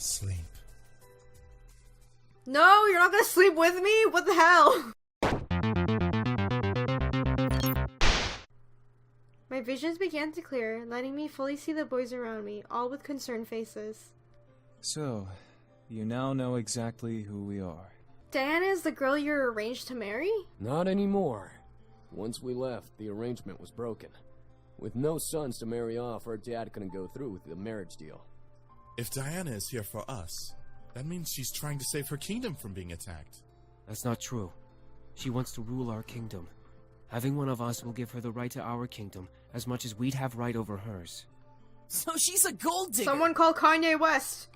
Sleep. No, you're not gonna sleep with me? What the hell? My visions began to clear, letting me fully see the boys around me, all with concerned faces. So, you now know exactly who we are. Diana is the girl you're arranged to marry? Not anymore. Once we left, the arrangement was broken. With no sons to marry off, her dad couldn't go through with the marriage deal. If Diana is here for us, that means she's trying to save her kingdom from being attacked. That's not true. She wants to rule our kingdom. Having one of us will give her the right to our kingdom, as much as we'd have right over hers. So she's a gold digger! Someone call Kanye West!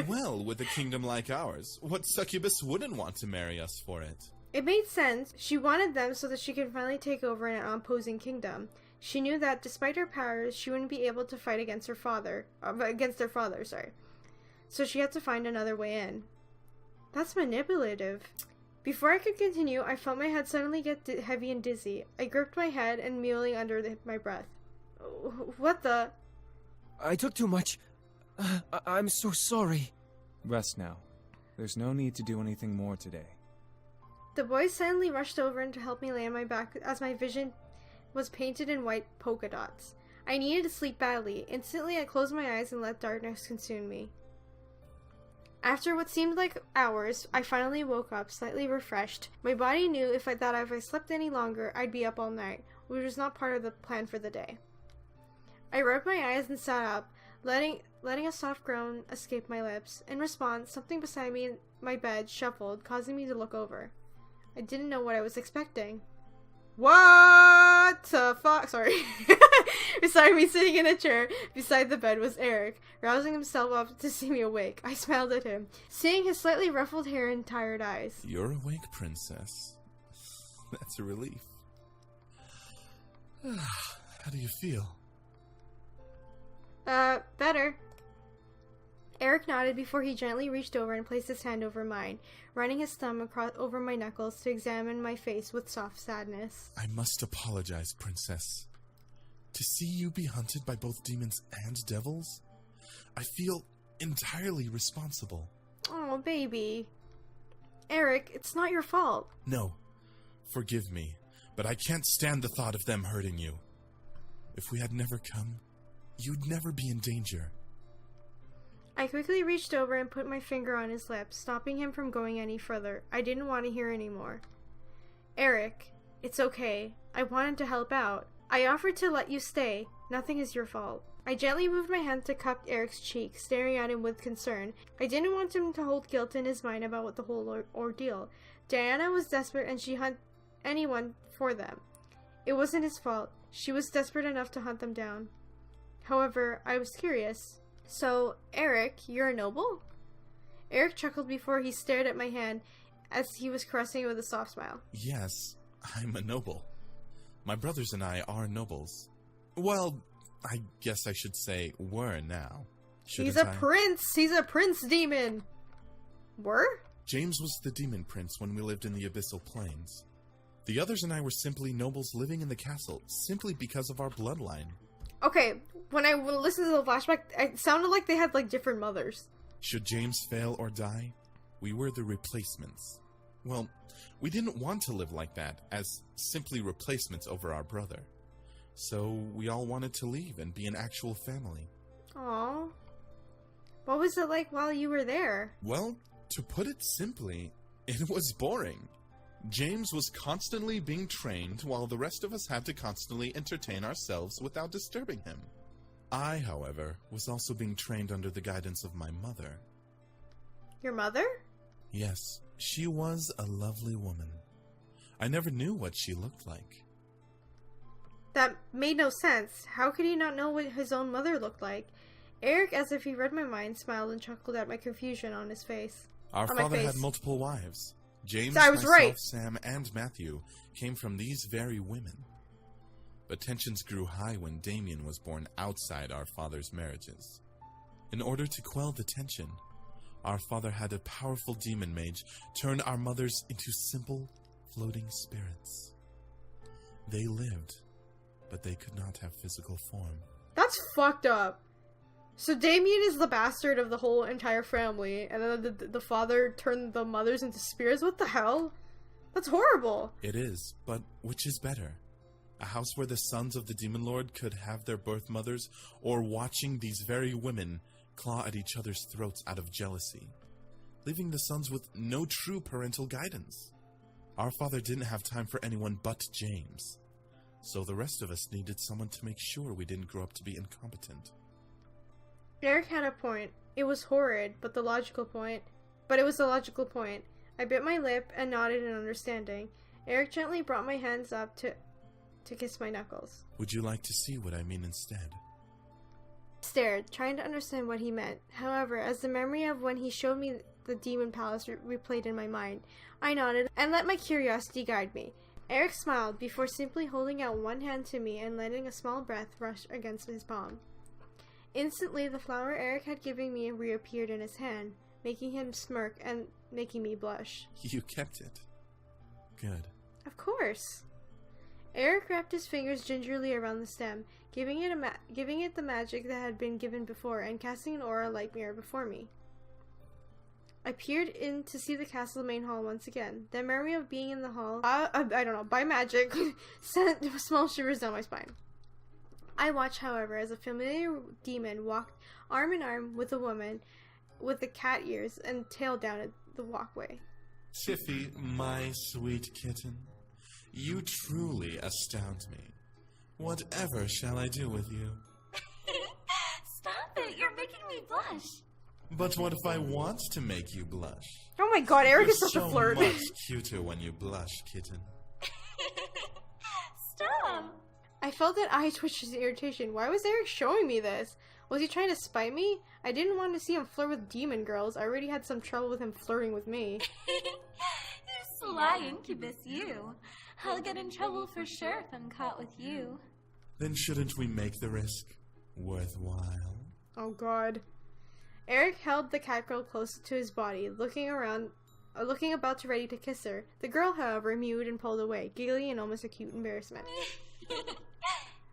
Well, with a kingdom like ours, what succubus wouldn't want to marry us for it? It made sense. She wanted them so that she could finally take over an opposing kingdom. She knew that despite her powers, she wouldn't be able to fight against their father, sorry. So she had to find another way in. That's manipulative. Before I could continue, I felt my head suddenly get heavy and dizzy. I gripped my head and mewling under my breath. What the? I took too much. I'm so sorry. Rest now. There's no need to do anything more today. The boys suddenly rushed over and to help me lay on my back as my vision was painted in white polka dots. I needed to sleep badly. Instantly, I closed my eyes and let darkness consume me. After what seemed like hours, I finally woke up, slightly refreshed. My body knew that if I slept any longer, I'd be up all night, which was not part of the plan for the day. I rubbed my eyes and sat up, letting a soft groan escape my lips. In response, something beside me in my bed shuffled, causing me to look over. I didn't know what I was expecting. What the fuck? Sorry. Beside me, sitting in a chair beside the bed, was Erik, rousing himself up to see me awake. I smiled at him, seeing his slightly ruffled hair and tired eyes. You're awake, princess. That's a relief. How do you feel? Better. Erik nodded before he gently reached over and placed his hand over mine, running his thumb over my knuckles to examine my face with soft sadness. I must apologize, princess. To see you be hunted by both demons and devils, I feel entirely responsible. Oh, baby. Erik, it's not your fault. No, forgive me, but I can't stand the thought of them hurting you. If we had never come, you'd never be in danger. I quickly reached over and put my finger on his lips, stopping him from going any further. I didn't want to hear anymore. Erik, it's okay. I wanted to help out. I offered to let you stay. Nothing is your fault. I gently moved my hand to cup Erik's cheek, staring at him with concern. I didn't want him to hold guilt in his mind about the whole ordeal. Diana was desperate and she hunted anyone for them. It wasn't his fault. She was desperate enough to hunt them down. However, I was curious. So, Erik, you're a noble? Erik chuckled before he stared at my hand as he was caressing it with a soft smile. Yes, I'm a noble. My brothers and I are nobles. Well, I guess I should say were now. He's a prince! He's a prince demon! Were? James was the demon prince when we lived in the Abyssal Plains. The others and I were simply nobles living in the castle, simply because of our bloodline. Okay, when I listened to the flashback, it sounded like they had, different mothers. Should James fail or die, we were the replacements. Well, we didn't want to live like that, as simply replacements over our brother. So we all wanted to leave and be an actual family. Aww. What was it like while you were there? Well, to put it simply, it was boring. James was constantly being trained, while the rest of us had to constantly entertain ourselves without disturbing him. I, however, was also being trained under the guidance of my mother. Your mother? Yes, she was a lovely woman. I never knew what she looked like. That made no sense. How could he not know what his own mother looked like? Erik, as if he read my mind, smiled and chuckled at my confusion on his face. Our father had multiple wives. James, I was myself, right. Sam, and Matthew came from these very women. But tensions grew high when Damien was born outside our father's marriages. In order to quell the tension, our father had a powerful demon mage turn our mothers into simple, floating spirits. They lived, but they could not have physical form. That's fucked up. So Damien is the bastard of the whole entire family, and then the father turned the mothers into spears? What the hell? That's horrible! It is, but which is better? A house where the sons of the Demon Lord could have their birth mothers, or watching these very women claw at each other's throats out of jealousy, leaving the sons with no true parental guidance? Our father didn't have time for anyone but James, so the rest of us needed someone to make sure we didn't grow up to be incompetent. Erik had a point. It was horrid, but it was the logical point. I bit my lip and nodded in understanding. Erik gently brought my hands up to kiss my knuckles. Would you like to see what I mean instead? I stared, trying to understand what he meant. However, as the memory of when he showed me the demon palace replayed in my mind, I nodded and let my curiosity guide me. Erik smiled before simply holding out one hand to me and letting a small breath rush against his palm. Instantly, the flower Erik had given me reappeared in his hand, making him smirk and making me blush. You kept it. Good. Of course. Erik wrapped his fingers gingerly around the stem, giving it the magic that had been given before, and casting an aura light mirror before me. I peered in to see the castle main hall once again. The memory of being in the hall, by magic, sent small shivers down my spine. I watched, however, as a familiar demon walked arm in arm with a woman with the cat ears and tail down the walkway. Tiffy, my sweet kitten, you truly astound me. Whatever shall I do with you? Stop it, you're making me blush. But what if I want to make you blush? Oh my god, Erik is such You're a flirt. so much cuter when you blush, kitten. Stop. I felt that eye twitches in irritation. Why was Erik showing me this? Was he trying to spite me? I didn't want to see him flirt with demon girls. I already had some trouble with him flirting with me. You sly incubus, you. I'll get in trouble for sure if I'm caught with you. Then shouldn't we make the risk worthwhile? Oh god. Erik held the cat girl close to his body, looking about to ready to kiss her. The girl, however, mewed and pulled away, giggling in almost acute embarrassment.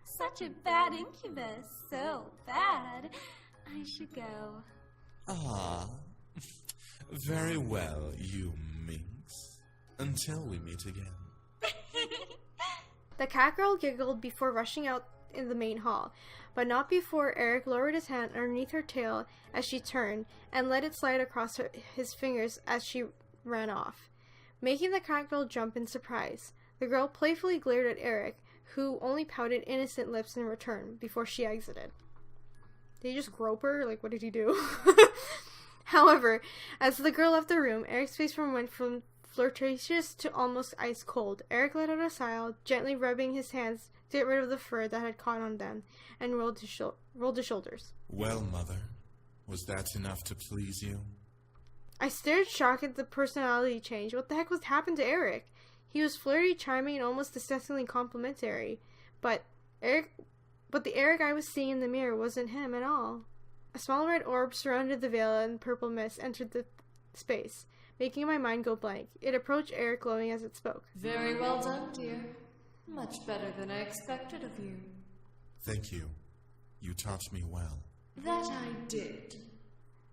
Such a bad incubus. So bad. I should go. Ah, very well, you minx. Until we meet again. The cat girl giggled before rushing out in the main hall, but not before Erik lowered his hand underneath her tail as she turned and let it slide across his fingers as she ran off, making the cat girl jump in surprise. The girl playfully glared at Erik, who only pouted innocent lips in return before she exited. Did he just grope her? Like, what did he do? However, as the girl left the room, Erik's face went from flirtatious to almost ice cold. Erik let out a sigh, gently rubbing his hands to get rid of the fur that had caught on them, and rolled his shoulders. Well, mother, was that enough to please you? I stared shocked at the personality change. What the heck was happened to Erik? He was flirty, charming, and almost disgustingly complimentary. But the Erik I was seeing in the mirror wasn't him at all. A small red orb surrounded the veil, and purple mist entered the space, making my mind go blank. It approached Erik, glowing as it spoke. Very well done, dear. Much better than I expected of you. Thank you. You taught me well. That I did.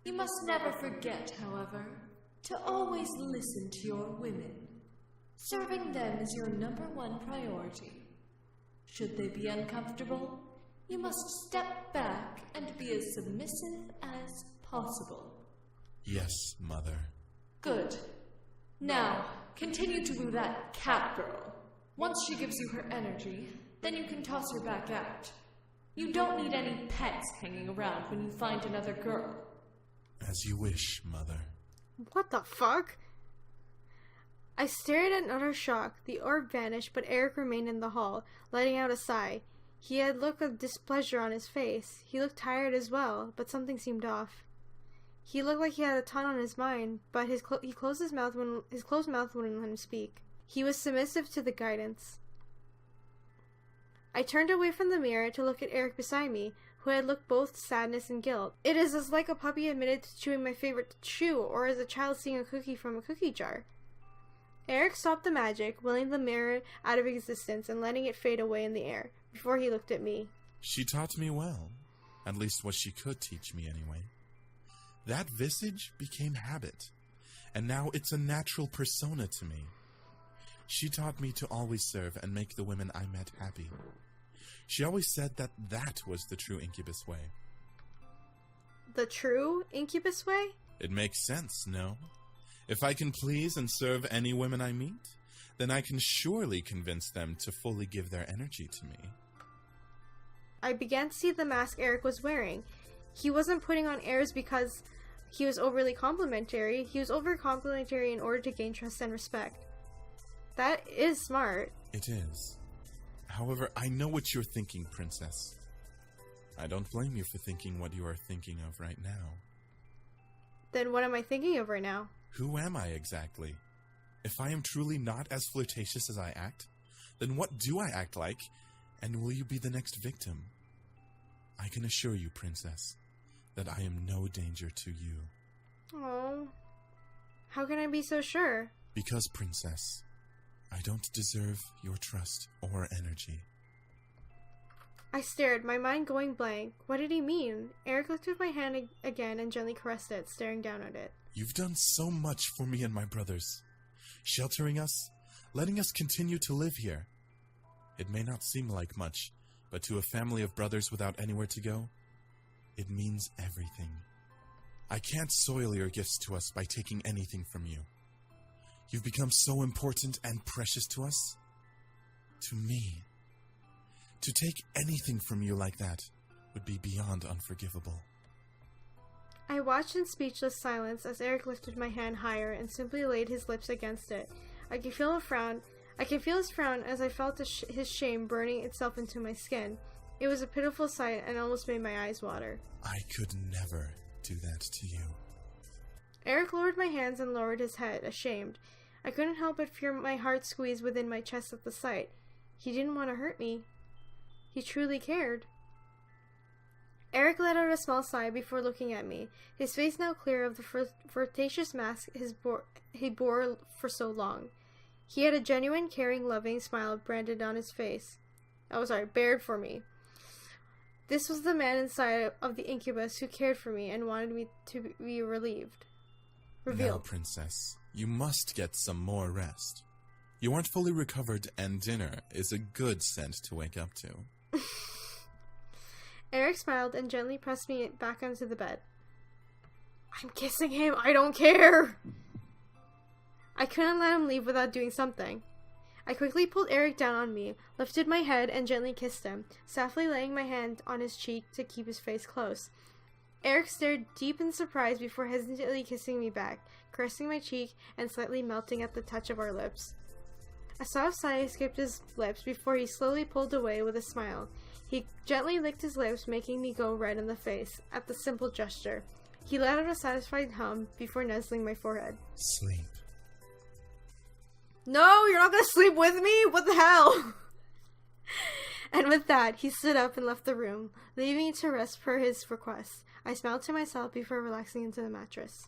You must never forget, however, to always listen to your women. Serving them is your #1 priority. Should they be uncomfortable, you must step back and be as submissive as possible. Yes, mother. Good. Now, continue to woo that cat girl. Once she gives you her energy, then you can toss her back out. You don't need any pets hanging around when you find another girl. As you wish, mother. What the fuck? I stared in utter shock. The orb vanished, but Erik remained in the hall, letting out a sigh. He had a look of displeasure on his face. He looked tired as well, but something seemed off. He looked like he had a ton on his mind, but his closed mouth wouldn't let him speak. He was submissive to the guidance. I turned away from the mirror to look at Erik beside me, who had looked both sadness and guilt. It is as like a puppy admitted to chewing my favorite chew, or as a child seeing a cookie from a cookie jar. Erik stopped the magic, willing the mirror out of existence and letting it fade away in the air, before he looked at me. She taught me well. At least what she could teach me anyway. That visage became habit, and now it's a natural persona to me. She taught me to always serve and make the women I met happy. She always said that that was the true incubus way. The true incubus way? It makes sense, no? If I can please and serve any women I meet, then I can surely convince them to fully give their energy to me. I began to see the mask Erik was wearing. He wasn't putting on airs because he was overly complimentary. He was over-complimentary in order to gain trust and respect. That is smart. It is. However, I know what you're thinking, Princess. I don't blame you for thinking what you are thinking of right now. Then what am I thinking of right now? Who am I exactly? If I am truly not as flirtatious as I act, then what do I act like, and will you be the next victim? I can assure you, Princess, that I am no danger to you. Oh, how can I be so sure? Because, Princess, I don't deserve your trust or energy. I stared, my mind going blank. What did he mean? Erik lifted my hand again and gently caressed it, staring down at it. You've done so much for me and my brothers. Sheltering us, letting us continue to live here. It may not seem like much, but to a family of brothers without anywhere to go, it means everything. I can't soil your gifts to us by taking anything from you. You've become so important and precious to us. To me. To take anything from you like that would be beyond unforgivable. I watched in speechless silence as Erik lifted my hand higher and simply laid his lips against it. I could feel his frown as I felt his shame burning itself into my skin. It was a pitiful sight and almost made my eyes water. I could never do that to you. Erik lowered my hands and lowered his head, ashamed. I couldn't help but feel my heart squeeze within my chest at the sight. He didn't want to hurt me. He truly cared. Erik let out a small sigh before looking at me, his face now clear of the flirtatious mask he bore for so long. He had a genuine, caring, loving smile branded on his face. Bared for me. This was the man inside of the incubus who cared for me and wanted me to be revealed. Now, Princess, you must get some more rest. You aren't fully recovered, and dinner is a good scent to wake up to. Erik smiled and gently pressed me back onto the bed. I'm kissing him. I don't care. I couldn't let him leave without doing something. I quickly pulled Erik down on me, lifted my head, and gently kissed him, softly laying my hand on his cheek to keep his face close. Erik stared deep in surprise before hesitantly kissing me back, caressing my cheek and slightly melting at the touch of our lips. A soft sigh escaped his lips before he slowly pulled away with a smile. He gently licked his lips, making me go red in the face at the simple gesture. He let out a satisfied hum before nuzzling my forehead. Sleep. No, you're not gonna sleep with me? What the hell? And with that, he stood up and left the room, leaving me to rest per his request. I smiled to myself before relaxing into the mattress.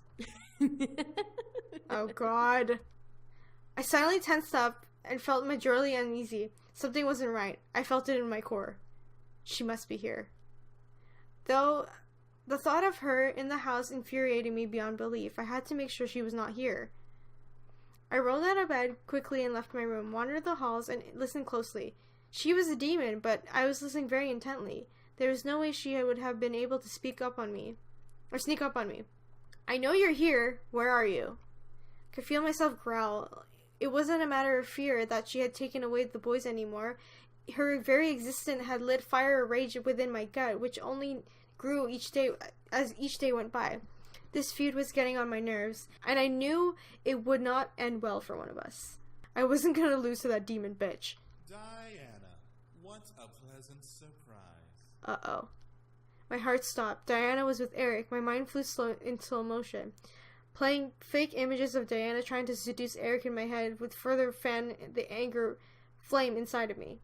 Oh god. I suddenly tensed up and felt majorly uneasy. Something wasn't right. I felt it in my core. She must be here. Though the thought of her in the house infuriated me beyond belief, I had to make sure she was not here. I rolled out of bed quickly and left my room, wandered the halls, and listened closely. She was a demon, but I was listening very intently. There was no way she would have been able to sneak up on me. I know you're here. Where are you? I could feel myself growl. It wasn't a matter of fear that she had taken away the boys anymore. Her very existence had lit fire of rage within my gut, which only grew each day as each day went by. This feud was getting on my nerves, and I knew it would not end well for one of us. I wasn't gonna lose to that demon bitch. Diana, what a pleasant surprise. Uh-oh. My heart stopped. Diana was with Erik. My mind flew in slow motion, playing fake images of Diana trying to seduce Erik in my head would further fan the anger flame inside of me.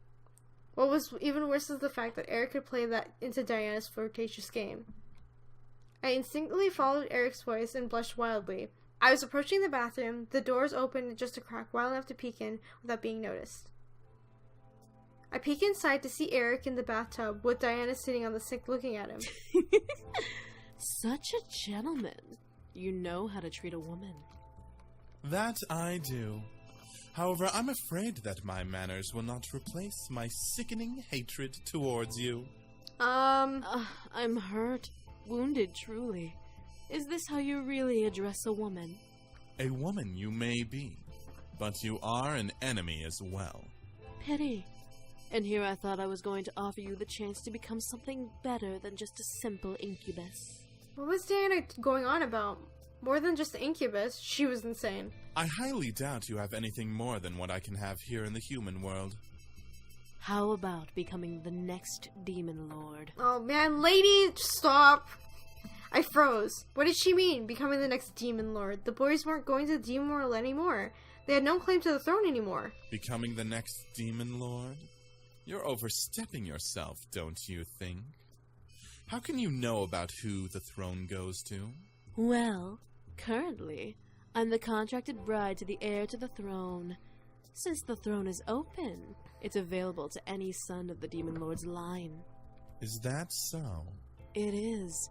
What was even worse was the fact that Erik could play that into Diana's flirtatious game. I instinctively followed Erik's voice and blushed wildly. I was approaching the bathroom, the doors opened just a crack, wild enough to peek in without being noticed. I peek inside to see Erik in the bathtub with Diana sitting on the sink looking at him. Such a gentleman. You know how to treat a woman. That I do. However, I'm afraid that my manners will not replace my sickening hatred towards you. I'm hurt. Wounded, truly. Is this how you really address a woman? A woman you may be, but you are an enemy as well. Pity. And here I thought I was going to offer you the chance to become something better than just a simple incubus. What was Diana going on about? More than just the incubus, she was insane. I highly doubt you have anything more than what I can have here in the human world. How about becoming the next demon lord? Oh man, lady, stop! I froze. What did she mean, becoming the next demon lord? The boys weren't going to the demon world anymore. They had no claim to the throne anymore. Becoming the next demon lord? You're overstepping yourself, don't you think? How can you know about who the throne goes to? Well, currently, I'm the contracted bride to the heir to the throne. Since the throne is open, it's available to any son of the Demon Lord's line. Is that so? It is.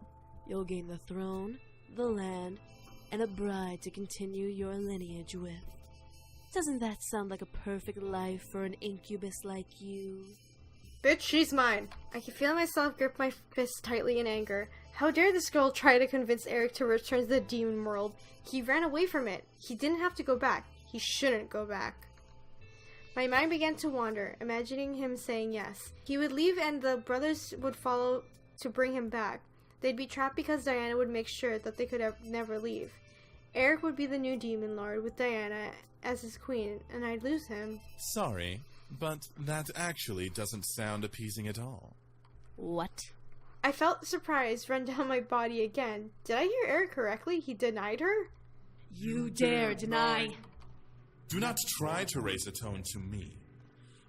You'll gain the throne, the land, and a bride to continue your lineage with. Doesn't that sound like a perfect life for an incubus like you? Bitch, she's mine. I can feel myself grip my fist tightly in anger. How dare this girl try to convince Erik to return to the demon world? He ran away from it. He didn't have to go back. He shouldn't go back. My mind began to wander, imagining him saying yes. He would leave and the brothers would follow to bring him back. They'd be trapped because Diana would make sure that they could never leave. Erik would be the new demon lord with Diana as his queen, and I'd lose him. Sorry, but that actually doesn't sound appeasing at all. What? I felt surprise run down my body again. Did I hear Erik correctly? He denied her? You dare deny! Do not try to raise a tone to me.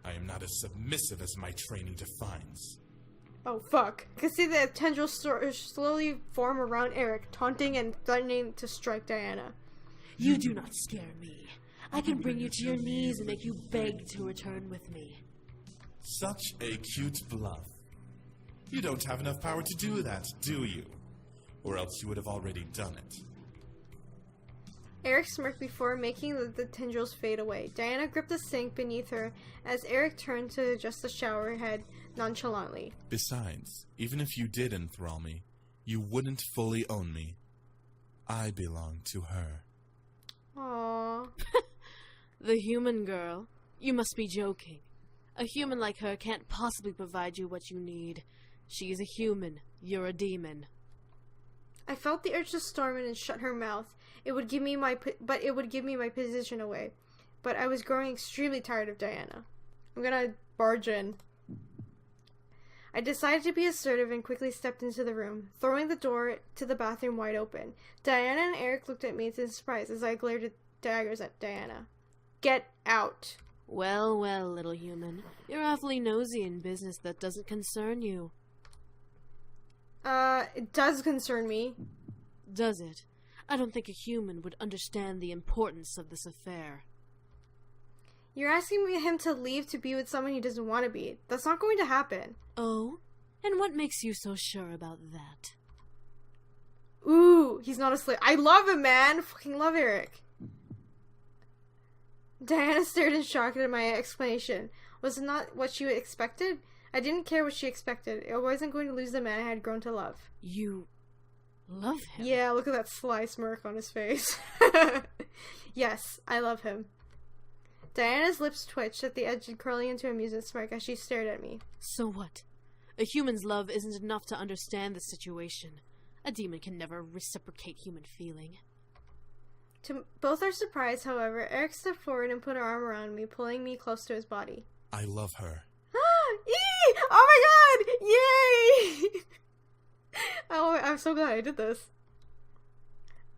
I am not as submissive as my training defines. Oh fuck. I could see the tendrils slowly form around Erik, taunting and threatening to strike Diana. You do not scare me. I can bring you to your knees and make you beg to return with me. Such a cute bluff. You don't have enough power to do that, do you? Or else you would have already done it. Erik smirked before making the tendrils fade away. Diana gripped the sink beneath her as Erik turned to adjust the shower head nonchalantly. Besides, even if you did enthrall me, you wouldn't fully own me. I belong to her. Aww. The human girl? You must be joking. A human like her can't possibly provide you what you need. She's a human. You're a demon. I felt the urge to storm in and shut her mouth. It would give me my position away. But I was growing extremely tired of Diana. I'm gonna barge in. I decided to be assertive and quickly stepped into the room, throwing the door to the bathroom wide open. Diana and Erik looked at me in surprise as I glared daggers at Diana. Get out. Well, well, little human. You're awfully nosy in business that doesn't concern you. It does concern me. Does it? I don't think a human would understand the importance of this affair. You're asking him to leave to be with someone he doesn't want to be. That's not going to happen. Oh? And what makes you so sure about that? Ooh, he's not a slave. I love him, man. Fucking love Erik. Diana stared in shock at my explanation. Was it not what she expected? I didn't care what she expected. I wasn't going to lose the man I had grown to love. You love him? Yeah, look at that sly smirk on his face. Yes, I love him. Diana's lips twitched at the edge and curling into amusement smirk as she stared at me. So what? A human's love isn't enough to understand the situation. A demon can never reciprocate human feeling. To both our surprise, however, Erik stepped forward and put her arm around me, pulling me close to his body. I love her. Eee! Oh my god! Yay! Oh, I'm so glad I did this.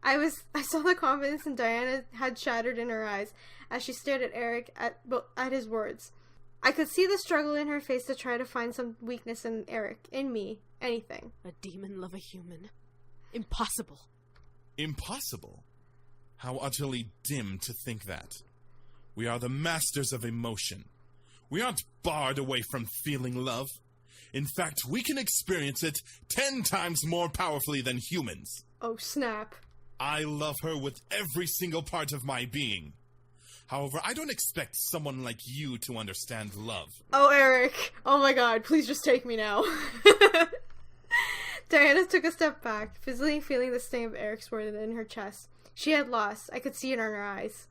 I saw the confidence in Diana had shattered in her eyes as she stared at Erik at his words. I could see the struggle in her face to try to find some weakness in Erik, in me, anything. A demon love a human? Impossible. Impossible? How utterly dim to think that. We are the masters of emotion. We aren't barred away from feeling love. In fact, we can experience it 10 times more powerfully than humans. Oh, snap. I love her with every single part of my being. However, I don't expect someone like you to understand love. Oh, Erik. Oh my god, please just take me now. Diana took a step back, physically feeling the sting of Erik's word in her chest. She had lost. I could see it in her eyes.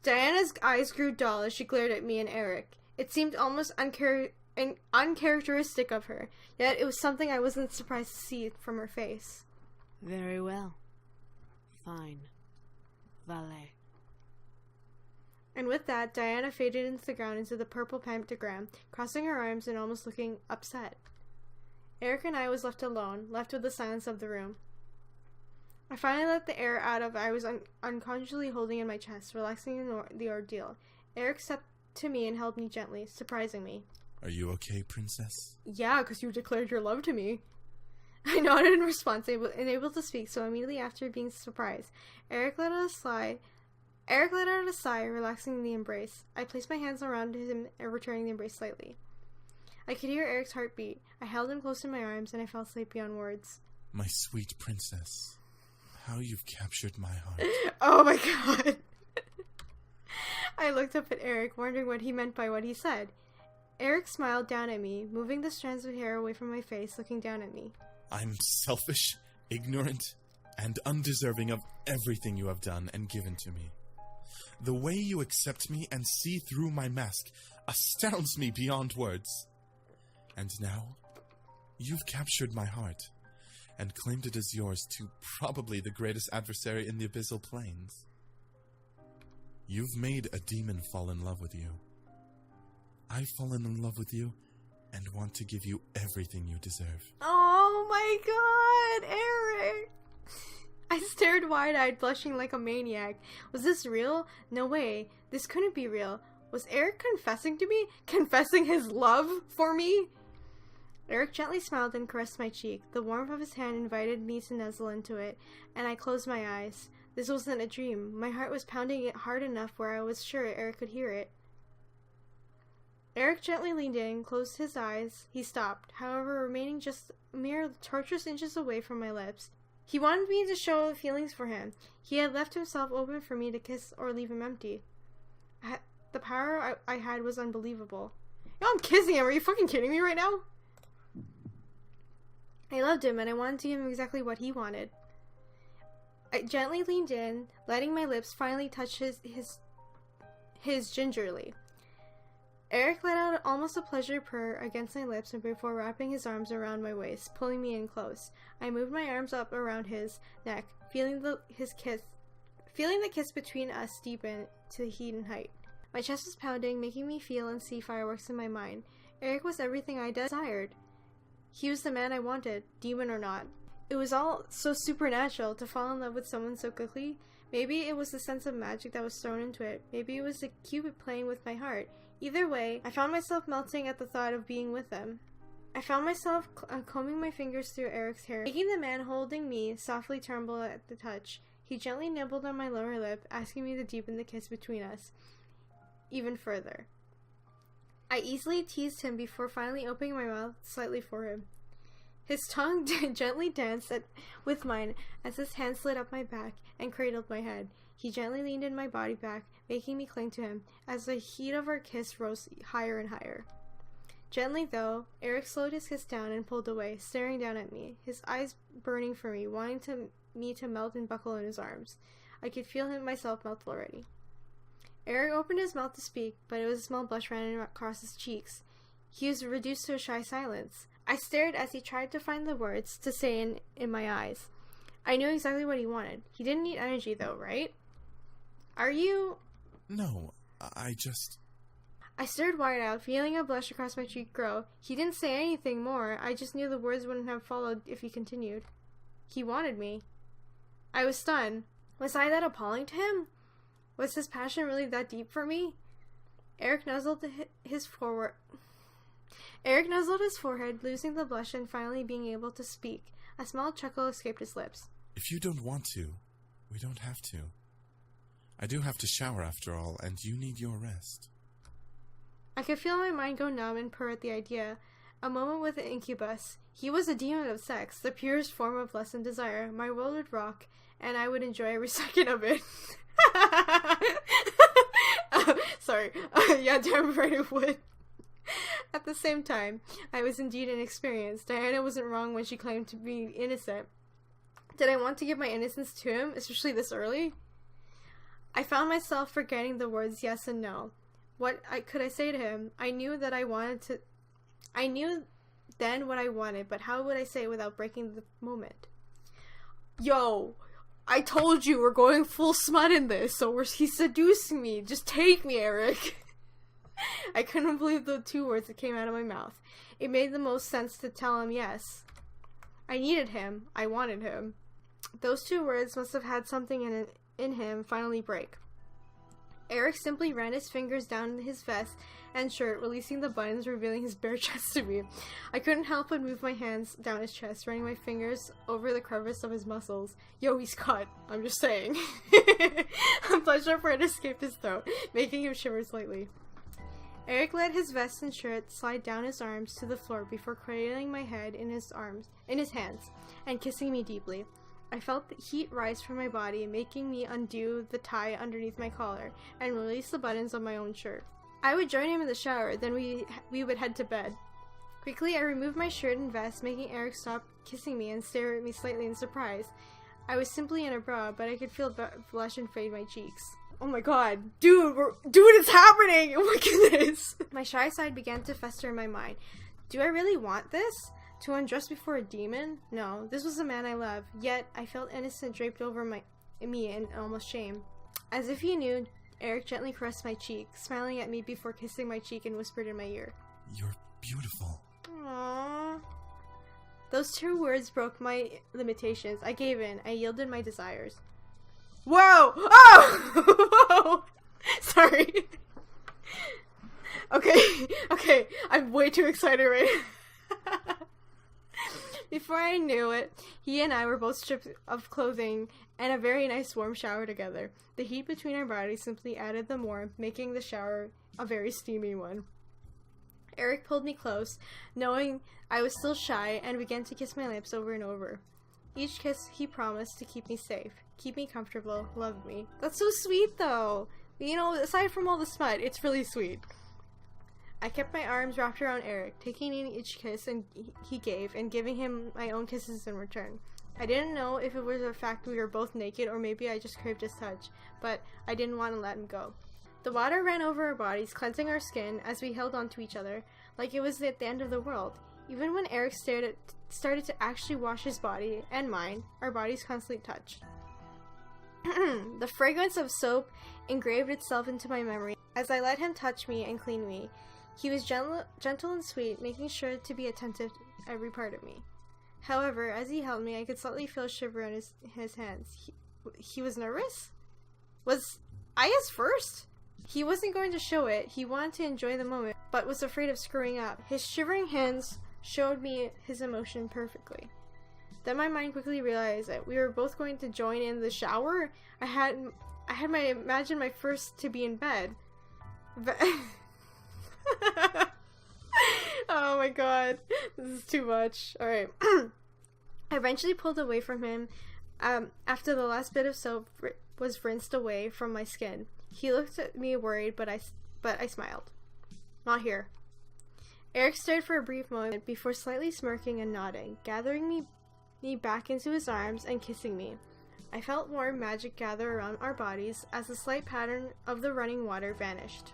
Diana's eyes grew dull as she glared at me and Erik. It seemed almost uncharacteristic of her, yet it was something I wasn't surprised to see from her face. Very well. Fine. Valet. And with that, Diana faded into the ground into the purple pentagram, crossing her arms and almost looking upset. Erik and I was left alone, left with the silence of the room. I finally let the air out of I was unconsciously holding in my chest, relaxing in the ordeal. Erik stepped to me and held me gently, surprising me. Are you okay, princess? Yeah, because you declared your love to me. I nodded in response, unable to speak, so immediately after being surprised, Erik let out a sigh, relaxing in the embrace. I placed my hands around him, returning the embrace slightly. I could hear Erik's heartbeat. I held him close in my arms, and I fell asleep beyond words. My sweet princess, how you've captured my heart. Oh my god! I looked up at Erik, wondering what he meant by what he said. Erik smiled down at me, moving the strands of hair away from my face, looking down at me. I'm selfish, ignorant, and undeserving of everything you have done and given to me. The way you accept me and see through my mask astounds me beyond words. And now, you've captured my heart, and claimed it as yours to probably the greatest adversary in the abyssal plains. You've made a demon fall in love with you. I've fallen in love with you, and want to give you everything you deserve. Oh my god, Erik! I stared wide-eyed, blushing like a maniac. Was this real? No way. This couldn't be real. Was Erik confessing to me? Confessing his love for me? Erik gently smiled and caressed my cheek. The warmth of his hand invited me to nuzzle into it, and I closed my eyes. This wasn't a dream. My heart was pounding it hard enough where I was sure Erik could hear it. Erik gently leaned in, closed his eyes. He stopped, however, remaining just mere torturous inches away from my lips. He wanted me to show feelings for him. He had left himself open for me to kiss or leave him empty. The power I had was unbelievable. Yo, I'm kissing him. Are you fucking kidding me right now? I loved him, and I wanted to give him exactly what he wanted. I gently leaned in, letting my lips finally touch his gingerly. Erik let out almost a pleasure purr against my lips before wrapping his arms around my waist, pulling me in close. I moved my arms up around his neck, feeling the kiss between us deepen to heat and height. My chest was pounding, making me feel and see fireworks in my mind. Erik was everything I desired. He was the man I wanted, demon or not. It was all so supernatural to fall in love with someone so quickly. Maybe it was the sense of magic that was thrown into it. Maybe it was the Cupid playing with my heart. Either way, I found myself melting at the thought of being with them. I found myself combing my fingers through Erik's hair, making the man holding me softly tremble at the touch. He gently nibbled on my lower lip, asking me to deepen the kiss between us even further. I easily teased him before finally opening my mouth slightly for him. His tongue gently danced with mine as his hand slid up my back and cradled my head. He gently leaned in my body back, making me cling to him, as the heat of our kiss rose higher and higher. Gently, though, Erik slowed his kiss down and pulled away, staring down at me, his eyes burning for me, wanting me to melt and buckle in his arms. I could feel myself melt already. Erik opened his mouth to speak, but a small blush ran across his cheeks. He was reduced to a shy silence. I stared as he tried to find the words to say in my eyes. I knew exactly what he wanted. He didn't need energy, though, right? Are you... No, I stared wide-eyed, feeling a blush across my cheek grow. He didn't say anything more. I just knew the words wouldn't have followed if he continued. He wanted me. I was stunned. Was I that appalling to him? Was his passion really that deep for me? Erik nuzzled his forehead, losing the blush and finally being able to speak. A small chuckle escaped his lips. If you don't want to, we don't have to. I do have to shower after all, and you need your rest. I could feel my mind go numb and purr at the idea. A moment with an incubus. He was a demon of sex, the purest form of lust and desire. My world would rock, and I would enjoy every second of it. Sorry. Yeah, damn right it would. At the same time, I was indeed inexperienced. Diana wasn't wrong when she claimed to be innocent. Did I want to give my innocence to him, especially this early? I found myself forgetting the words yes and no. Could I say to him? I knew then what I wanted, but how would I say it without breaking the moment? Yo, I told you we're going full smut in this, so he's seducing me. Just take me, Erik. I couldn't believe the 2 words that came out of my mouth. It made the most sense to tell him yes. I needed him. I wanted him. Those 2 words must have had something in him finally break. Erik simply ran his fingers down his vest and shirt, releasing the buttons, revealing his bare chest to me. I couldn't help but move my hands down his chest, running my fingers over the crevice of his muscles. Yo, he's cut. I'm just saying. A pleasure for it escaped his throat, making him shiver slightly. Erik let his vest and shirt slide down his arms to the floor before cradling my head in his hands, and kissing me deeply. I felt the heat rise from my body, making me undo the tie underneath my collar and release the buttons of my own shirt. I would join him in the shower, then we would head to bed. Quickly, I removed my shirt and vest, making Erik stop kissing me and stare at me slightly in surprise. I was simply in a bra, but I could feel blush and fade my cheeks. Oh my god. Dude, it's happening! Look at this! My shy side began to fester in my mind. Do I really want this? To undress before a demon? No, this was a man I love, yet I felt innocent draped over me in almost shame. As if he knew, Erik gently caressed my cheek, smiling at me before kissing my cheek and whispered in my ear. You're beautiful. Aww. Those 2 words broke my limitations. I gave in. I yielded my desires. Whoa! Oh! Whoa! Sorry. Okay. I'm way too excited right now. Before I knew it, he and I were both stripped of clothing and a very nice warm shower together. The heat between our bodies simply added the warmth, making the shower a very steamy one. Erik pulled me close, knowing I was still shy, and began to kiss my lips over and over. Each kiss he promised to keep me safe, keep me comfortable, love me. That's so sweet though! You know, aside from all the smut, it's really sweet. I kept my arms wrapped around Erik, taking in each kiss he gave, and giving him my own kisses in return. I didn't know if it was a fact we were both naked or maybe I just craved his touch, but I didn't want to let him go. The water ran over our bodies, cleansing our skin as we held onto each other, like it was at the end of the world. Even when Erik started to actually wash his body and mine, our bodies constantly touched. The fragrance of soap engraved itself into my memory as I let him touch me and clean me. He was gentle and sweet, making sure to be attentive to every part of me. However, as he held me, I could slightly feel a shiver in his hands. He was nervous? Was I his first? He wasn't going to show it. He wanted to enjoy the moment, but was afraid of screwing up. His shivering hands showed me his emotion perfectly. Then my mind quickly realized that we were both going to join in the shower. I had imagined my first to be in bed. Oh my god, this is too much. Alright. I eventually pulled away from him after the last bit of soap was rinsed away from my skin. He looked at me worried, but I smiled. Not here. Erik stared for a brief moment before slightly smirking and nodding, gathering me back into his arms and kissing me. I felt warm magic gather around our bodies as the slight pattern of the running water vanished.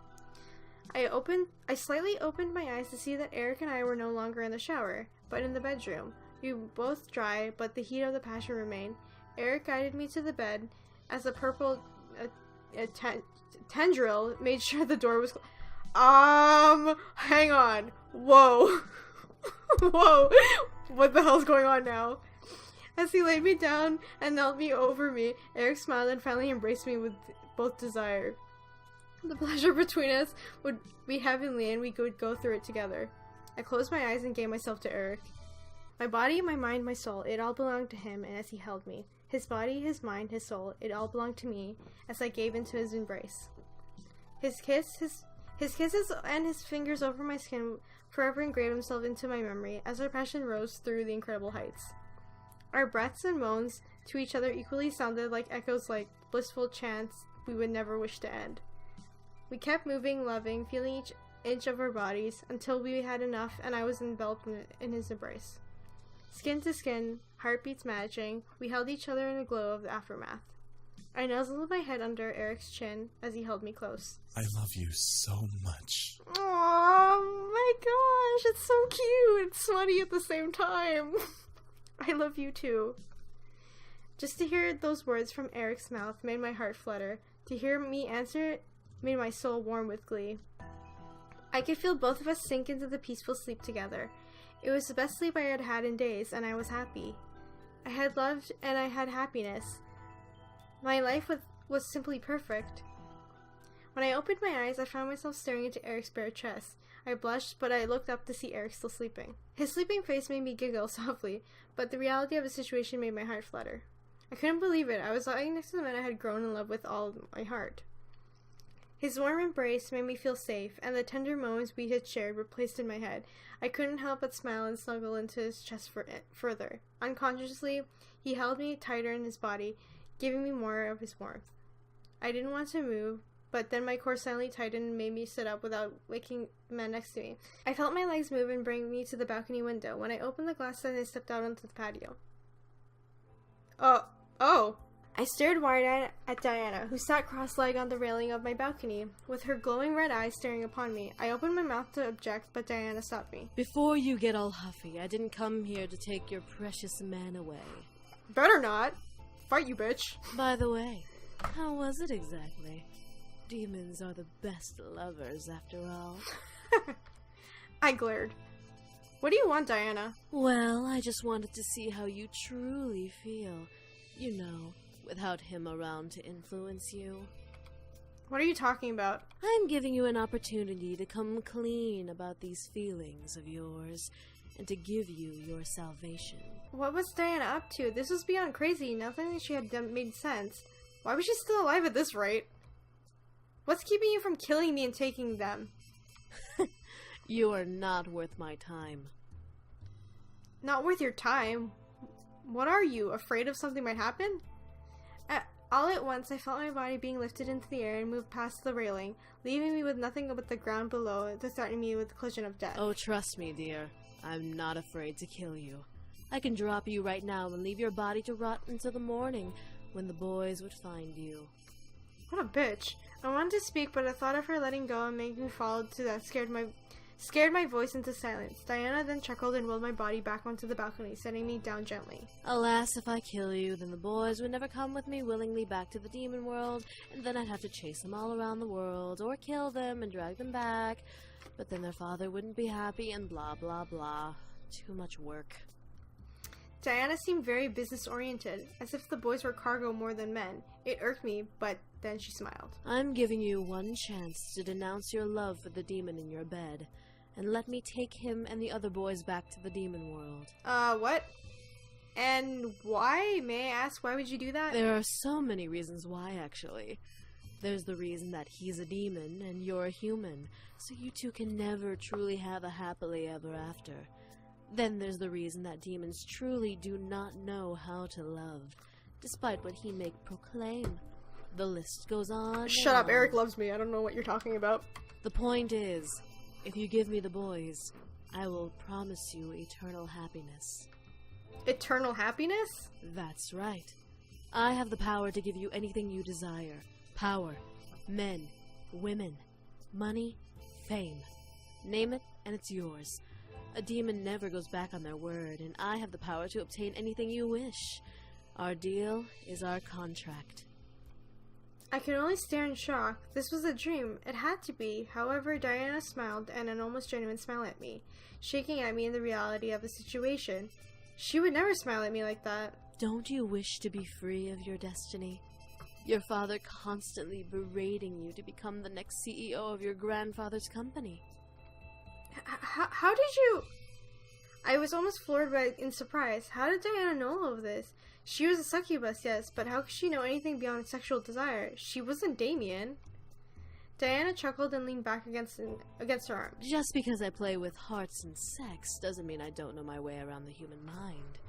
I slightly opened my eyes to see that Erik and I were no longer in the shower, but in the bedroom. We were both dry, but the heat of the passion remained. Erik guided me to the bed as the purple tendril made sure the door was hang on. Whoa. Whoa. What the hell's going on now? As he laid me down and knelt me over me, Erik smiled and finally embraced me with both desire. The pleasure between us would be heavenly and we could go through it together. I closed my eyes and gave myself to Erik. My body, my mind, my soul, it all belonged to him and as he held me. His body, his mind, his soul, it all belonged to me as I gave into his embrace. His kiss, His kisses and his fingers over my skin forever engraved themselves into my memory as our passion rose through the incredible heights. Our breaths and moans to each other equally sounded like echoes, like blissful chants we would never wish to end. We kept moving, loving, feeling each inch of our bodies until we had enough and I was enveloped in his embrace. Skin to skin, heartbeats matching, we held each other in the glow of the aftermath. I nuzzled my head under Eric's chin as he held me close. I love you so much. Oh my gosh, it's so cute. It's smutty at the same time. I love you too. Just to hear those words from Eric's mouth made my heart flutter. To hear me answer it made my soul warm with glee. I could feel both of us sink into the peaceful sleep together. It was the best sleep I had had in days, and I was happy. I had loved and I had happiness. My life was simply perfect. When I opened my eyes, I found myself staring into Eric's bare chest. I blushed, but I looked up to see Eric still sleeping. His sleeping face made me giggle softly, but the reality of the situation made my heart flutter. I couldn't believe it. I was lying next to the man I had grown in love with all my heart. His warm embrace made me feel safe, and the tender moments we had shared were placed in my head. I couldn't help but smile and snuggle into his chest further. Unconsciously, he held me tighter in his body, giving me more of his warmth. I didn't want to move, but then my core suddenly tightened and made me sit up without waking the man next to me. I felt my legs move and bring me to the balcony window. When I opened the glass, I stepped out onto the patio. Oh! I stared wide-eyed at Diana, who sat cross-legged on the railing of my balcony, with her glowing red eyes staring upon me. I opened my mouth to object, but Diana stopped me. Before you get all huffy, I didn't come here to take your precious man away. Better not! Fight you, bitch! By the way, how was it exactly? Demons are the best lovers, after all. I glared. What do you want, Diana? Well, I just wanted to see how you truly feel. You know, without him around to influence you. What are you talking about? I'm giving you an opportunity to come clean about these feelings of yours, and to give you your salvation. What was Diana up to? This was beyond crazy. Nothing that she had done made sense. Why was she still alive at this rate? What's keeping you from killing me and taking them? You are not worth my time. Not worth your time? What are you, afraid of something might happen? All at once, I felt my body being lifted into the air and moved past the railing, leaving me with nothing but the ground below to threaten me with the collision of death. Oh, trust me, dear. I'm not afraid to kill you. I can drop you right now and leave your body to rot until the morning, when the boys would find you. What a bitch. I wanted to speak, but I thought of her letting go and making me fall to that scared my voice into silence. Diana then chuckled and rolled my body back onto the balcony, setting me down gently. Alas, if I kill you, then the boys would never come with me willingly back to the demon world, and then I'd have to chase them all around the world, or kill them and drag them back. But then their father wouldn't be happy, and blah blah blah. Too much work. Diana seemed very business-oriented, as if the boys were cargo more than men. It irked me, but then she smiled. I'm giving you one chance to denounce your love for the demon in your bed, and let me take him and the other boys back to the demon world. What? And why? May I ask, why would you do that? There are so many reasons why, actually. There's the reason that he's a demon and you're a human, so you two can never truly have a happily ever after. Then there's the reason that demons truly do not know how to love, despite what he may proclaim. The list goes on. Shut up, Eric loves me. I don't know what you're talking about. The point is, if you give me the boys, I will promise you eternal happiness. Eternal happiness? That's right. I have the power to give you anything you desire. Power, men, women, money, fame. Name it, and it's yours. A demon never goes back on their word, and I have the power to obtain anything you wish. Our deal is our contract. I could only stare in shock. This was a dream. It had to be. However, Diana smiled, and an almost genuine smile at me, shaking at me in the reality of the situation. She would never smile at me like that. Don't you wish to be free of your destiny? Your father constantly berating you to become the next CEO of your grandfather's company. How did you... I was almost floored in surprise. How did Diana know all of this? She was a succubus, yes, but how could she know anything beyond sexual desire? She wasn't Damien. Diana chuckled and leaned back against her arm. Just because I play with hearts and sex doesn't mean I don't know my way around the human mind.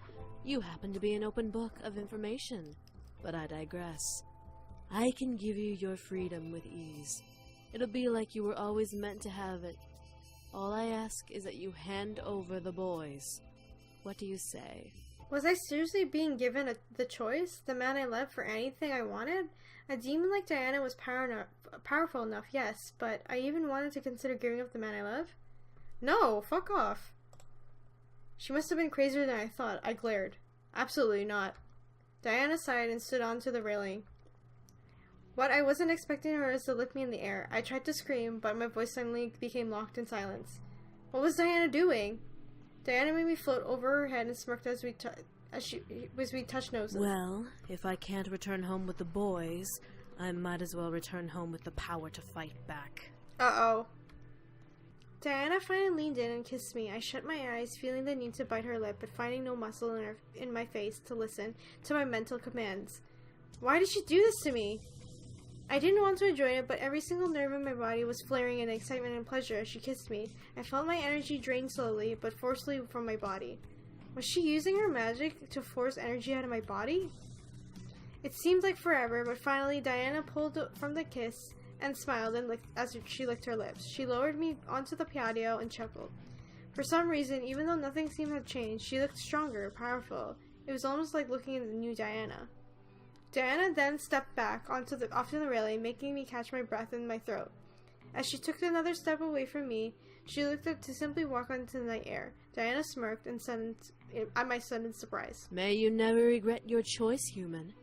You happen to be an open book of information, but I digress. I can give you your freedom with ease. It'll be like you were always meant to have it. All I ask is that you hand over the boys. What do you say? Was I seriously being given the choice? The man I loved for anything I wanted? A demon like Diana was powerful enough, yes, but I even wanted to consider giving up the man I love? No, fuck off. She must have been crazier than I thought. I glared. Absolutely not. Diana sighed and stood onto the railing. What I wasn't expecting her is to lift me in the air. I tried to scream, but my voice suddenly became locked in silence. What was Diana doing? Diana made me float over her head and smirked as we touched noses. Well, if I can't return home with the boys, I might as well return home with the power to fight back. Uh-oh. Diana finally leaned in and kissed me. I shut my eyes, feeling the need to bite her lip, but finding no muscle in my face to listen to my mental commands. Why did she do this to me? I didn't want to enjoy it, but every single nerve in my body was flaring in excitement and pleasure as she kissed me. I felt my energy drain slowly, but forcefully from my body. Was she using her magic to force energy out of my body? It seemed like forever, but finally Diana pulled from the kiss and smiled as she licked her lips. She lowered me onto the patio and chuckled. For some reason, even though nothing seemed to have changed, she looked stronger, powerful. It was almost like looking at the new Diana. Diana then stepped back onto the railing, making me catch my breath in my throat. As she took another step away from me, she looked up to simply walk onto the night air. Diana smirked and said at my sudden surprise, May you never regret your choice, human.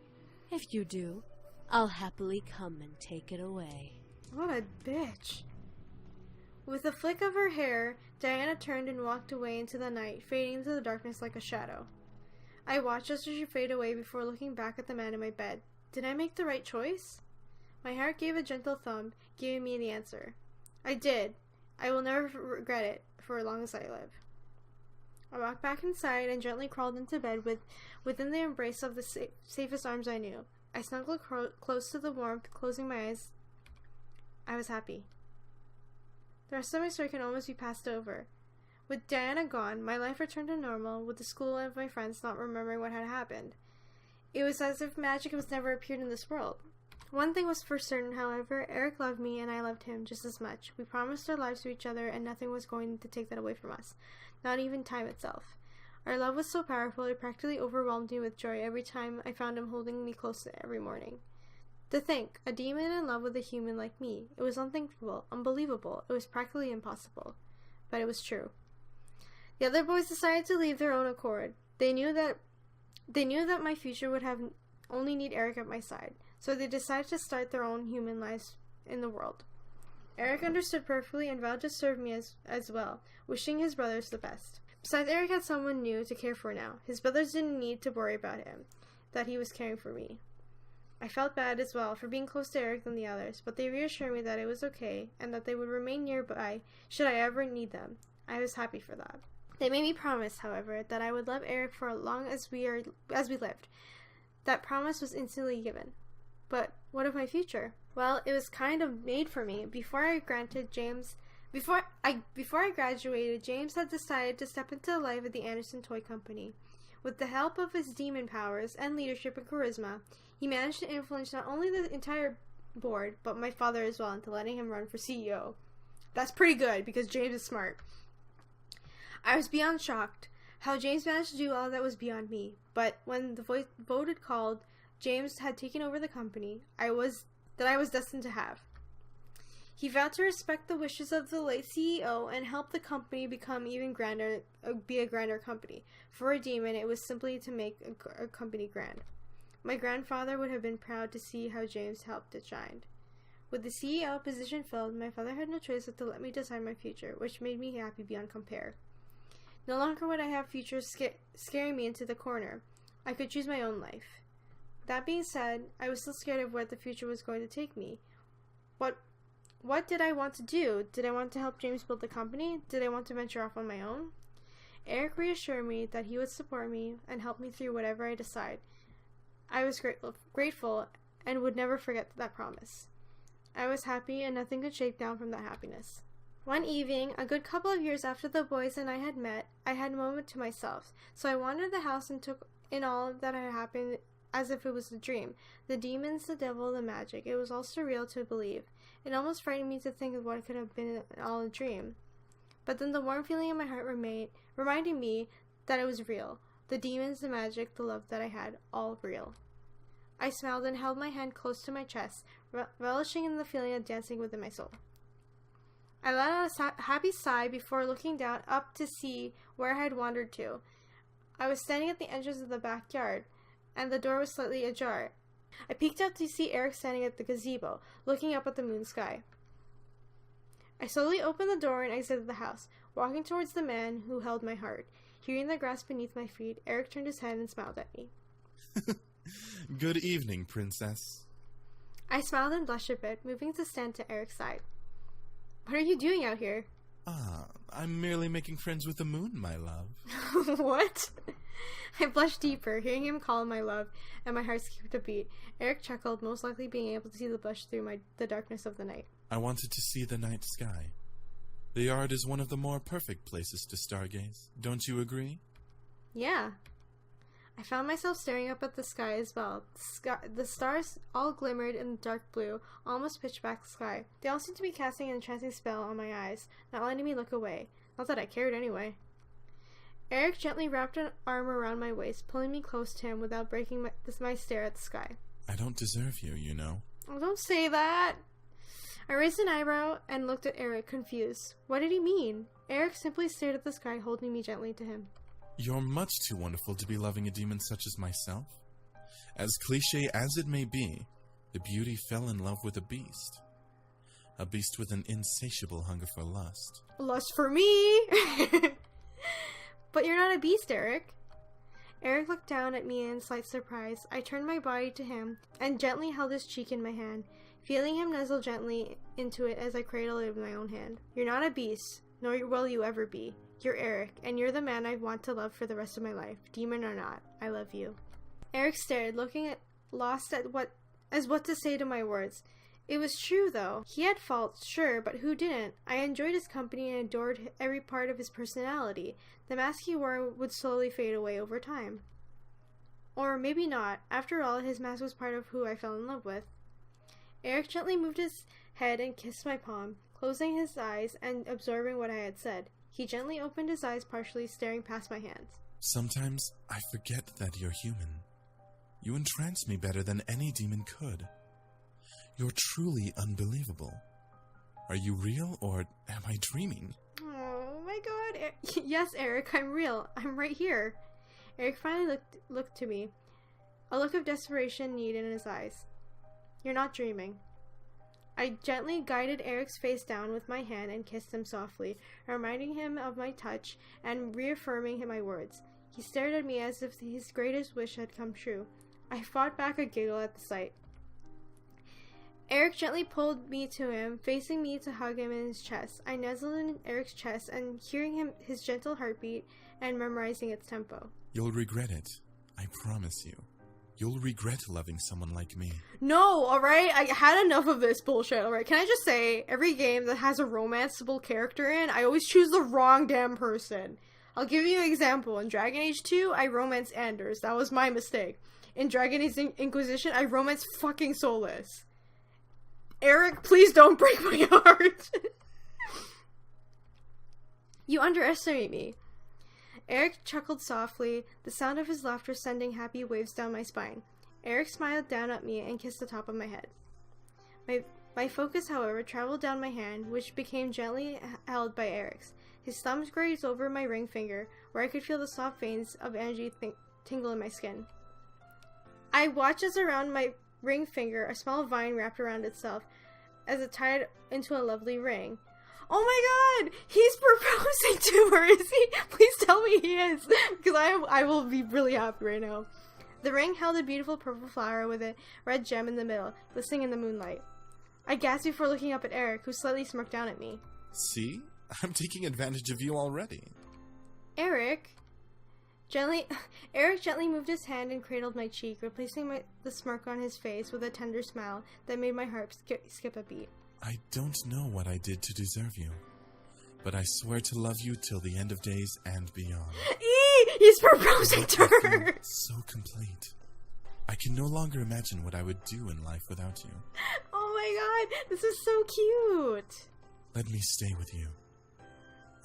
If you do, I'll happily come and take it away. What a bitch. With a flick of her hair, Diana turned and walked away into the night, fading into the darkness like a shadow. I watched as she faded away before looking back at the man in my bed. Did I make the right choice? My heart gave a gentle thump, giving me the answer. I did. I will never regret it for as long as I live. I walked back inside and gently crawled into bed within the embrace of the safest arms I knew. I snuggled close to the warmth, closing my eyes. I was happy. The rest of my story can almost be passed over. With Diana gone, my life returned to normal, with the school and my friends not remembering what had happened. It was as if magic was never appeared in this world. One thing was for certain, however, Erik loved me and I loved him just as much. We promised our lives to each other and nothing was going to take that away from us, not even time itself. Our love was so powerful it practically overwhelmed me with joy every time I found him holding me close every morning. To think, a demon in love with a human like me, it was unthinkable, unbelievable, it was practically impossible. But it was true. The other boys decided to leave their own accord. They knew that my future would only need Erik at my side, so they decided to start their own human lives in the world. Erik understood perfectly and vowed to serve me as well, wishing his brothers the best. Besides, Erik had someone new to care for now. His brothers didn't need to worry about him, that he was caring for me. I felt bad as well for being close to Erik than the others, but they reassured me that it was okay and that they would remain nearby should I ever need them. I was happy for that. They made me promise, however, that I would love Erik for as long as we lived. That promise was instantly given. But what of my future? Well, it was kind of made for me. Before I graduated, James had decided to step into the life of the Anderson Toy Company. With the help of his demon powers and leadership and charisma, he managed to influence not only the entire board, but my father as well into letting him run for CEO. That's pretty good, because James is smart. I was beyond shocked how James managed to do all that was beyond me, but when the vote had called, James had taken over the company I was destined to have. He vowed to respect the wishes of the late CEO and help the company become even grander, be a grander company. For a demon, it was simply to make a company grand. My grandfather would have been proud to see how James helped it shine. With the CEO position filled, my father had no choice but to let me decide my future, which made me happy beyond compare. No longer would I have futures scaring me into the corner. I could choose my own life. That being said, I was still scared of where the future was going to take me. What did I want to do? Did I want to help James build the company? Did I want to venture off on my own? Erik reassured me that he would support me and help me through whatever I decide. I was grateful and would never forget that promise. I was happy, and nothing could shake down from that happiness. One evening, a good couple of years after the boys and I had met, I had a moment to myself. So I wandered the house and took in all that had happened as if it was a dream. The demons, the devil, the magic. It was all surreal to believe. It almost frightened me to think of what could have been all a dream. But then the warm feeling in my heart reminding me that it was real. The demons, the magic, the love that I had, all real. I smiled and held my hand close to my chest, relishing in the feeling of dancing within my soul. I let out a happy sigh before looking down up to see where I had wandered to. I was standing at the entrance of the backyard, and the door was slightly ajar. I peeked out to see Erik standing at the gazebo, looking up at the moon sky. I slowly opened the door and exited the house, walking towards the man who held my heart. Hearing the grass beneath my feet, Erik turned his head and smiled at me. Good evening, princess. I smiled and blushed a bit, moving to stand to Erik's side. What are you doing out here? I'm merely making friends with the moon, my love. What? I blushed deeper, hearing him call my love, and my heart skipped a beat. Erik chuckled, most likely being able to see the blush through the darkness of the night. I wanted to see the night sky. The yard is one of the more perfect places to stargaze. Don't you agree? Yeah. I found myself staring up at the sky as well. The stars all glimmered in the dark blue, almost pitch black sky. They all seemed to be casting an enchanting spell on my eyes, not letting me look away. Not that I cared anyway. Erik gently wrapped an arm around my waist, pulling me close to him without breaking my stare at the sky. I don't deserve you, you know. Oh, don't say that! I raised an eyebrow and looked at Erik, confused. What did he mean? Erik simply stared at the sky, holding me gently to him. You're much too wonderful to be loving a demon such as myself. As cliché as it may be, the beauty fell in love with a beast. A beast with an insatiable hunger for lust. Lust for me! But you're not a beast, Erik. Erik looked down at me in slight surprise. I turned my body to him and gently held his cheek in my hand, feeling him nuzzle gently into it as I cradled it with my own hand. You're not a beast, nor will you ever be. You're Erik, and you're the man I want to love for the rest of my life, demon or not. I love you. Erik stared, lost at what to say to my words. It was true, though. He had faults, sure, but who didn't? I enjoyed his company and adored every part of his personality. The mask he wore would slowly fade away over time. Or maybe not. After all, his mask was part of who I fell in love with. Erik gently moved his head and kissed my palm, closing his eyes and absorbing what I had said. He gently opened his eyes, partially staring past my hands. Sometimes I forget that you're human. You entrance me better than any demon could. You're truly unbelievable. Are you real, or am I dreaming? Oh my god. Yes, Erik, I'm real. I'm right here. Erik finally looked to me, a look of desperation and need in his eyes. You're not dreaming. I gently guided Erik's face down with my hand and kissed him softly, reminding him of my touch and reaffirming my words. He stared at me as if his greatest wish had come true. I fought back a giggle at the sight. Erik gently pulled me to him, facing me to hug him in his chest. I nuzzled in Erik's chest and hearing his gentle heartbeat and memorizing its tempo. You'll regret it. I promise you. You'll regret loving someone like me. No, alright? I had enough of this bullshit, alright? Can I just say, every game that has a romanceable character in, I always choose the wrong damn person. I'll give you an example. In Dragon Age 2, I romanced Anders. That was my mistake. In Dragon Age Inquisition, I romanced fucking Solus. Erik, please don't break my heart. You underestimate me. Erik chuckled softly, the sound of his laughter sending happy waves down my spine. Erik smiled down at me and kissed the top of my head. My focus, however, traveled down my hand, which became gently held by Erik's. His thumbs grazed over my ring finger, where I could feel the soft veins of energy tingle in my skin. I watched as around my ring finger a small vine wrapped around itself, as it tied into a lovely ring. Oh my god! He's proposing to her, is he? Please tell me he is, because I will be really happy right now. The ring held a beautiful purple flower with a red gem in the middle, glistening in the moonlight. I gasped before looking up at Erik, who slightly smirked down at me. See? I'm taking advantage of you already. Erik? Eric gently moved his hand and cradled my cheek, replacing the smirk on his face with a tender smile that made my heart skip a beat. I don't know what I did to deserve you, but I swear to love you till the end of days and beyond. He's proposing to her! So complete. I can no longer imagine what I would do in life without you. Oh my god, this is so cute! Let me stay with you.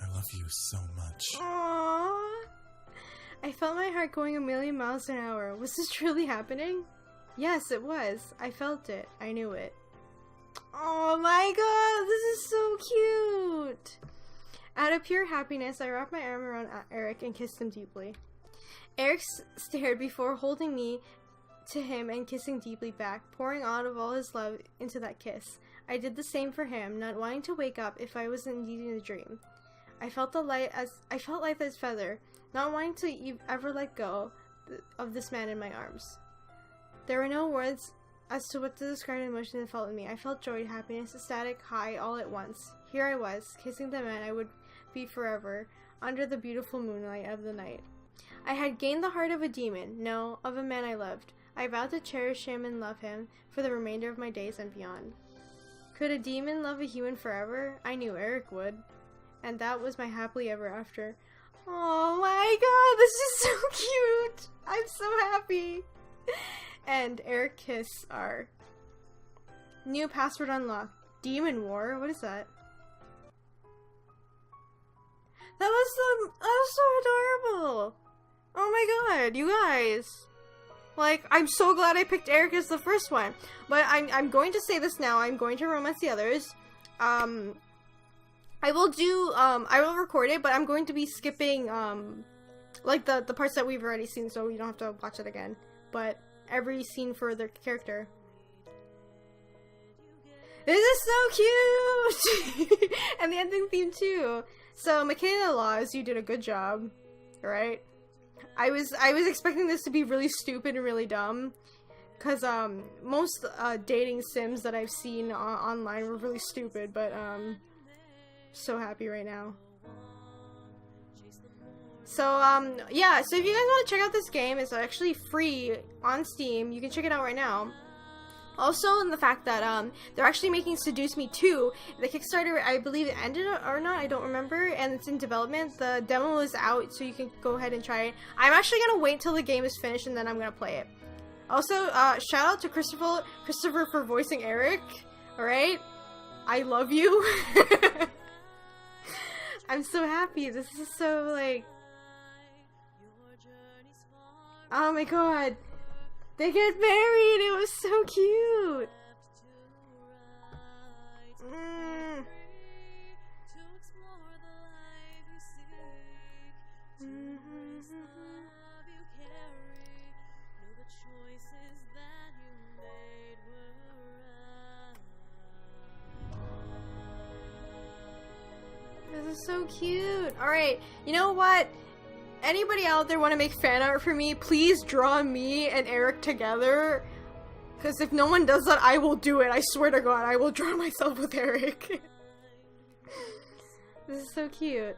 I love you so much. Aww. I felt my heart going a million miles an hour. Was this truly happening? Yes, it was. I felt it. I knew it. Oh my god, this is so cute! Out of pure happiness, I wrapped my arm around Erik and kissed him deeply. Erik stared before holding me to him and kissing deeply back, pouring out of all his love into that kiss. I did the same for him, not wanting to wake up if I was indeed in a dream. I felt light as feather, not wanting to ever let go of this man in my arms. There were no words as to what to describe the emotion that felt in me. I felt joy, happiness, ecstatic, high, all at once. Here I was, kissing the man I would be forever, under the beautiful moonlight of the night. I had gained the heart of a demon, no, of a man I loved. I vowed to cherish him and love him for the remainder of my days and beyond. Could a demon love a human forever? I knew Erik would. And that was my happily ever after. Oh my god, this is so cute! I'm so happy! And Erik kiss our new password unlocked. Demon War? What is that? That was so adorable! Oh my god, you guys! Like, I'm so glad I picked Erik as the first one. But I'm going to say this now, I'm going to romance the others. I will record it, but I'm going to be skipping, like, the parts that we've already seen, so you don't have to watch it again. But every scene for their character. This is so cute! And the ending theme, too. So, Michaela Laws, you did a good job, right? I was expecting this to be really stupid and really dumb. Because, most, dating sims that I've seen online were really stupid, but, so happy right now. So, yeah, so if you guys want to check out this game, it's actually free on Steam. You can check it out right now. Also, in the fact that, they're actually making Seduce Me 2. The Kickstarter, I believe it ended or not, I don't remember, and it's in development. The demo is out, so you can go ahead and try it. I'm actually gonna wait till the game is finished, and then I'm gonna play it. Also, shout out to Christopher for voicing Erik, alright? I love you. I'm so happy. This is so, like... Oh my god. They get married. It was so cute. This is so cute. Alright, you know what? Anybody out there want to make fan art for me, please draw me and Erik together. Because if no one does that, I will do it. I swear to God, I will draw myself with Erik. This is so cute.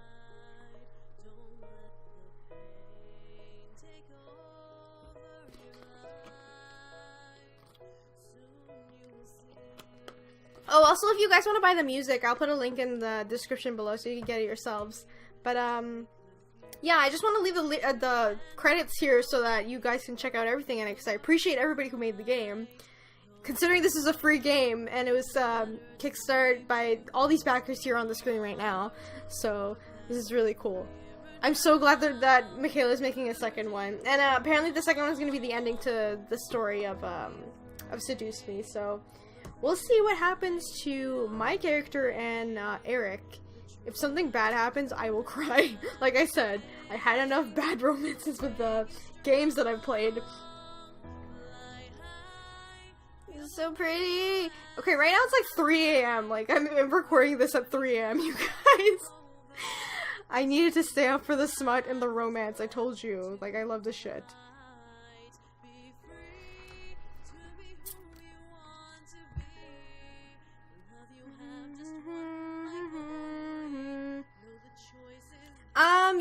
Oh, also, if you guys want to buy the music, I'll put a link in the description below so you can get it yourselves. But, yeah, I just want to leave the credits here so that you guys can check out everything in it, because I appreciate everybody who made the game. Considering this is a free game, and it was kickstarted by all these backers here on the screen right now, so this is really cool. I'm so glad that Michaela is making a second one, and apparently the second one is going to be the ending to the story of Seduce Me, so we'll see what happens to my character and Erik. If something bad happens, I will cry. Like I said, I had enough bad romances with the games that I've played. This is so pretty. Okay, right now it's like 3 a.m. Like, I'm recording this at 3 a.m., you guys. I needed to stay up for the smut and the romance, I told you. Like, I love this shit.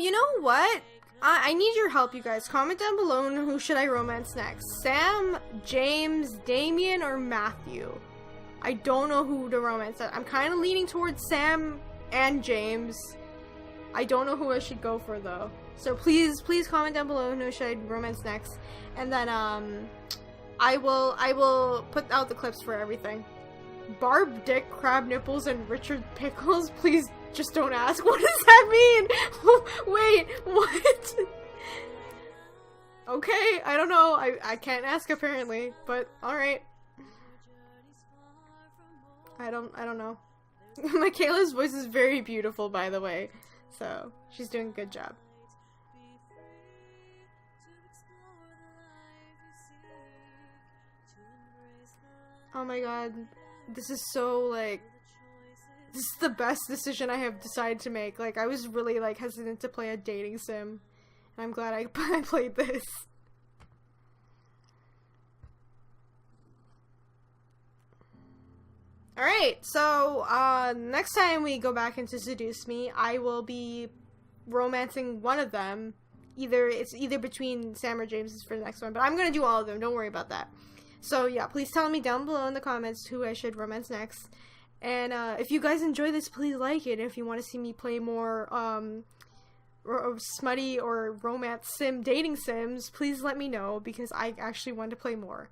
You know what? I need your help, you guys. Comment down below on who should I romance next. Sam, James, Damien, or Matthew? I don't know who to romance. I'm kind of leaning towards Sam and James. I don't know who I should go for though. So please comment down below who should I romance next. And then I will put out the clips for everything. Barb, Dick, Crab Nipples, and Richard Pickles. Please just don't ask. What does that mean? Wait, what? Okay, I don't know. I can't ask apparently, but alright. I don't know. Michaela's voice is very beautiful, by the way. So, she's doing a good job. Oh my god. This is so, like... This is the best decision I have decided to make. Like, I was really, like, hesitant to play a dating sim. And I'm glad I played this. Alright, so, next time we go back into Seduce Me, I will be romancing one of them. It's either between Sam or James for the next one, but I'm gonna do all of them, don't worry about that. So, yeah, please tell me down below in the comments who I should romance next. And, if you guys enjoy this, please like it. If you want to see me play more, smutty or romance sim dating sims, please let me know, because I actually want to play more.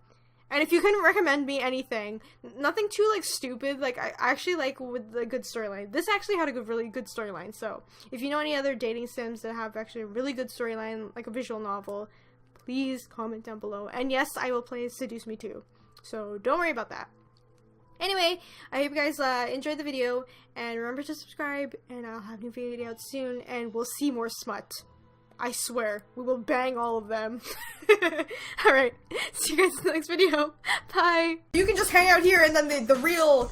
And if you can recommend me anything, nothing too, like, stupid, like, I actually like with the good storyline. This actually had a really good storyline, so if you know any other dating sims that have actually a really good storyline, like a visual novel, please comment down below. And yes, I will play Seduce Me too, so don't worry about that. Anyway, I hope you guys enjoyed the video, and remember to subscribe, and I'll have a new video out soon, and we'll see more smut. I swear, we will bang all of them. Alright, see you guys in the next video. Bye! You can just hang out here and then the real...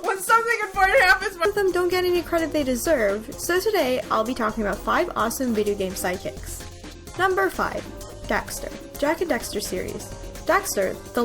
When something important happens, most of them don't get any credit they deserve, so today I'll be talking about 5 awesome video game sidekicks. Number 5. Dexter. Jak and Daxter series. Dexter, the